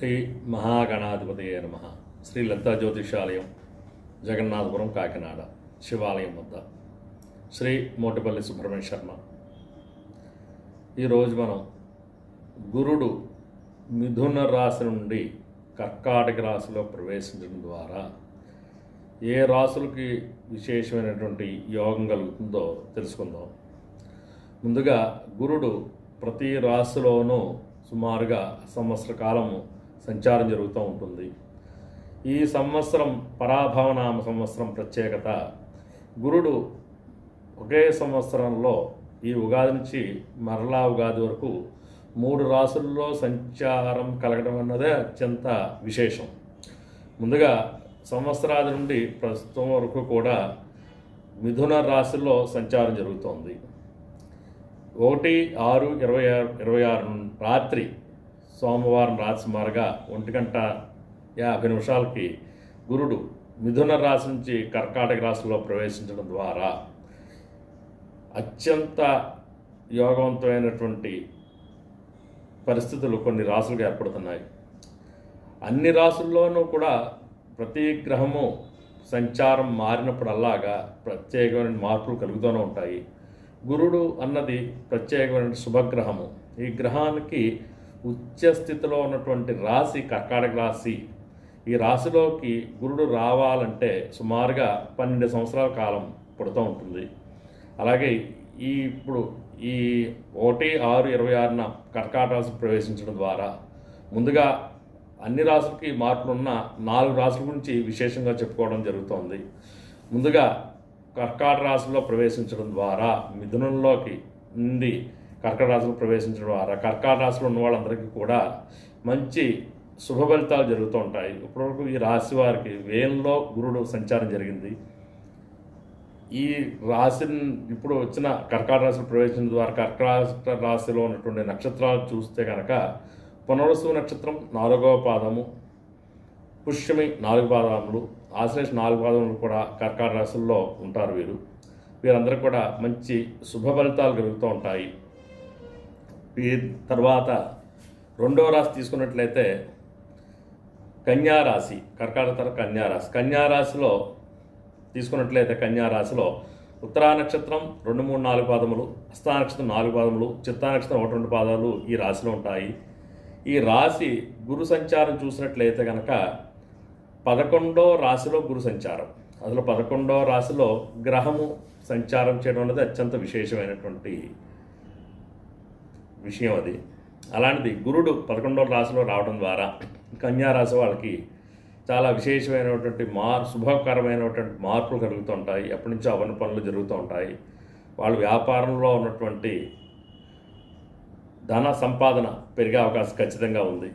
శ్రీ మహాగణాధిపతయే నమః. శ్రీ లలితా జ్యోతిషాలయం, జగన్నాథపురం, కాకినాడ శివాలయం వద్ద శ్రీ మోటిపల్లి సుబ్రహ్మణ్య శర్మ. ఈరోజు మనం గురుడు మిథున రాశి నుండి కర్కాటక రాశిలో ప్రవేశించడం ద్వారా ఏ రాశులకి విశేషమైనటువంటి యోగం కలుగుతుందో తెలుసుకుందాం. ముందుగా గురుడు ప్రతి రాశిలోనూ సుమారుగా సంవత్సర కాలము సంచారం జరుగుతూ ఉంటుంది. ఈ సంవత్సరం పరాభవనామ సంవత్సరం ప్రత్యేకత, గురుడు ఒకే సంవత్సరంలో ఈ ఉగాది నుంచి మరలా ఉగాది వరకు 3 రాశుల్లో సంచారం కలగడం అన్నదే అత్యంత విశేషం. ముందుగా సంవత్సరాది నుండి ప్రస్తుతం వరకు కూడా మిథున రాశిలో సంచారం జరుగుతోంది. 1/6/26 రాత్రి, సోమవారం రాత్రి సుమారుగా 1:50 గురుడు మిథున రాశి నుంచి కర్కాటక రాశిలో ప్రవేశించడం ద్వారా అత్యంత యోగవంతమైనటువంటి పరిస్థితులు కొన్ని రాశులకు ఏర్పడుతున్నాయి. అన్ని రాశుల్లోనూ కూడా ప్రతి గ్రహము సంచారం మారినప్పుడల్లాగా ప్రత్యేకమైన మార్పులు కలుగుతూనే ఉంటాయి. గురుడు అన్నది ప్రత్యేకమైన శుభగ్రహము. ఈ గ్రహానికి ఉచ్చ స్థితిలో ఉన్నటువంటి రాశి కర్కాటక రాశి. ఈ రాశిలోకి గురుడు రావాలంటే సుమారుగా 12 సంవత్సరాల కాలం పడుతూ ఉంటుంది. అలాగే ఇప్పుడు ఈ 1/6/26 కర్కాటక రాశి ప్రవేశించడం ద్వారా ముందుగా అన్ని రాశులకి మార్పులున్న 4 రాశుల గురించి విశేషంగా చెప్పుకోవడం జరుగుతోంది. ముందుగా కర్కాటక రాశిలో ప్రవేశించడం ద్వారా మిథునంలోకి నుండి కర్కాటక రాశిలో ప్రవేశించడం ద్వారా కర్కాటక రాశిలో ఉన్న వాళ్ళందరికీ కూడా మంచి శుభ ఫలితాలు జరుగుతూ ఉంటాయి. ఇప్పటివరకు ఈ రాశి వారికి వేయంలో గురుడు సంచారం జరిగింది. ఈ రాశిని ఇప్పుడు వచ్చిన కర్కాటక రాశిలో ప్రవేశించడం ద్వారా కర్కాటక రాశిలో ఉన్నటువంటి నక్షత్రాలు చూస్తే కనుక పునర్వసు నక్షత్రం 4వ పాదము, పుష్యమి 4 పాదములు, ఆశ్లేష 4 పాదములు కూడా కర్కాటక రాశుల్లో ఉంటారు. వీరందరూ కూడా మంచి శుభ ఫలితాలు కలుగుతూ ఉంటాయి. ఈ తర్వాత 2వ రాశి తీసుకున్నట్లయితే కన్యారాశి, కర్కాటక కన్యారాశి. కన్యారాశిలో తీసుకున్నట్లయితే కన్యారాశిలో ఉత్తరా నక్షత్రం 2, 3, 4 పాదములు, హస్తా నక్షత్రం 4 పాదములు, చిత్తా నక్షత్రం 1, 2 పాదాలు ఈ రాశిలో ఉంటాయి. ఈ రాశి గురు సంచారం చూసినట్లయితే కనుక 11వ రాశిలో గురు సంచారం. అసలు 11వ రాశిలో గ్రహము సంచారం చేయడం అనేది అత్యంత విశేషమైనటువంటి విషయం అది. అలాంటిది గురుడు 11వ రాశిలో రావడం ద్వారా కన్యారాశి వాళ్ళకి చాలా విశేషమైనటువంటి శుభకరమైనటువంటి మార్పులు కలుగుతూ ఉంటాయి. ఎప్పటి నుంచో అవన్నీ పనులు జరుగుతూ ఉంటాయి. వాళ్ళు వ్యాపారంలో ఉన్నటువంటి ధన సంపాదన పెరిగే అవకాశం ఖచ్చితంగా ఉంది.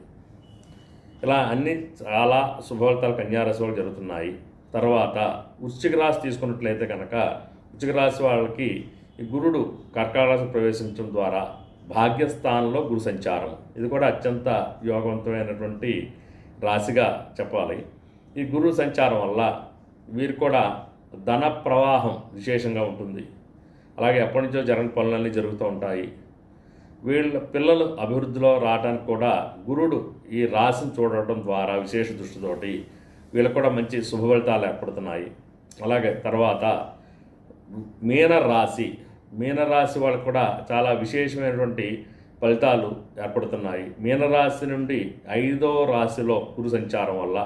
ఇలా అన్ని చాలా శుభఫలితాలు కన్యారాశి వాళ్ళకి జరుగుతున్నాయి. తర్వాత వృశ్చిక రాశి తీసుకున్నట్లయితే కనుక వృశ్చిక రాశి వాళ్ళకి ఈ గురుడు కర్కాటక రాశి ప్రవేశించడం ద్వారా భాగ్యస్థానంలో గురు సంచారం, ఇది కూడా అత్యంత యోగవంతమైనటువంటి రాశిగా చెప్పాలి. ఈ గురు సంచారం వల్ల వీరు కూడా ధన ప్రవాహం విశేషంగా ఉంటుంది. అలాగే ఎప్పటి నుంచో జరగని పనులన్నీ జరుగుతూ ఉంటాయి. వీళ్ళ పిల్లలు అభివృద్ధిలో రావడానికి కూడా గురుడు ఈ రాశిని చూడటం ద్వారా విశేష దృష్టితోటి వీళ్ళకు కూడా మంచి శుభ ఫలితాలు ఏర్పడుతున్నాయి. అలాగే తర్వాత మీనరాశి వాళ్ళకు కూడా చాలా విశేషమైనటువంటి ఫలితాలు ఏర్పడుతున్నాయి. మీనరాశి నుండి 5వ రాశిలో గురు సంచారం వల్ల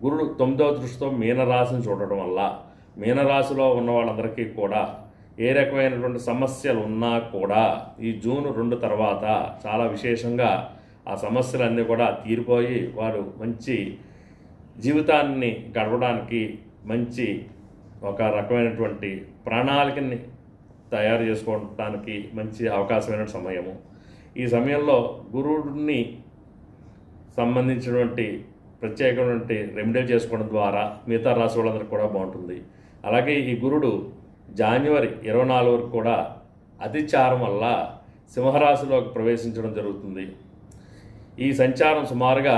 గురుడు 9వ దృష్టితో మీనరాశిని చూడటం వల్ల మీనరాశిలో ఉన్న వాళ్ళందరికీ కూడా ఏ రకమైనటువంటి సమస్యలు ఉన్నా కూడా ఈ జూన్ 2 తర్వాత చాలా విశేషంగా ఆ సమస్యలన్నీ కూడా తీరిపోయి వారు మంచి జీవితాన్ని గడపడానికి మంచి ఒక రకమైనటువంటి ప్రణాళికని తయారు చేసుకోవడానికి మంచి అవకాశమైన సమయము. ఈ సమయంలో గురుడిని సంబంధించినటువంటి ప్రత్యేకమైనటువంటి రెమెడీలు చేసుకోవడం ద్వారా మిగతా రాశి వాళ్ళందరికీ కూడా బాగుంటుంది. అలాగే ఈ గురుడు జనవరి 24 వరకు కూడా అతిచారం వల్ల సింహరాశిలోకి ప్రవేశించడం జరుగుతుంది. ఈ సంచారం సుమారుగా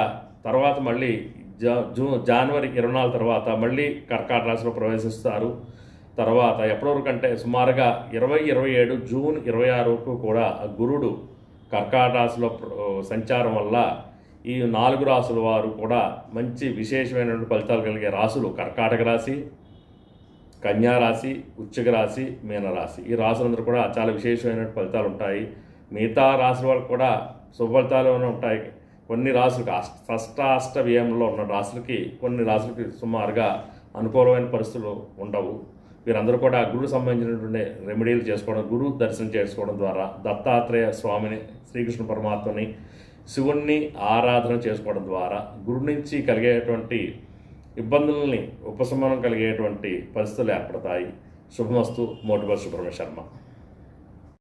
తర్వాత మళ్ళీ జనవరి 24 తర్వాత మళ్ళీ కర్కాటక రాశిలో ప్రవేశిస్తారు. తర్వాత ఎప్పటివరకు అంటే సుమారుగా 2027 జూన్ 26 వరకు కూడా గురుడు కర్కాటక రాశిలో సంచారం వల్ల ఈ 4 రాసుల వారు కూడా మంచి విశేషమైనటువంటి ఫలితాలు కలిగే రాసులు కర్కాటక రాశి, కన్యా రాశి, వృశ్చిక రాశి, మీనరాశి. ఈ రాసులందరూ కూడా చాలా విశేషమైన ఫలితాలు ఉంటాయి. మిగతా రాశుల వాళ్ళకి కూడా శుభఫలితాలు ఉంటాయి. కొన్ని రాసులకి షష్టాష్ట వ్యయంలో ఉన్న రాసులకి కొన్ని రాసులకి సుమారుగా అనుకూలమైన పరిస్థితులు ఉండవు. వీరందరూ కూడా గురువు సంబంధించినటువంటి రెమెడీలు చేసుకోవడం, గురువు దర్శనం చేసుకోవడం ద్వారా దత్తాత్రేయ స్వామిని, శ్రీకృష్ణ పరమాత్మని, శివుణ్ణి ఆరాధన చేసుకోవడం ద్వారా గురువు నుంచి కలిగేటువంటి ఇబ్బందుల్ని ఉపశమనం కలిగేటువంటి పరిస్థితులు ఏర్పడతాయి. శుభమస్తు. మోటిబల్ సుబ్రహ్మణ్య శర్మ.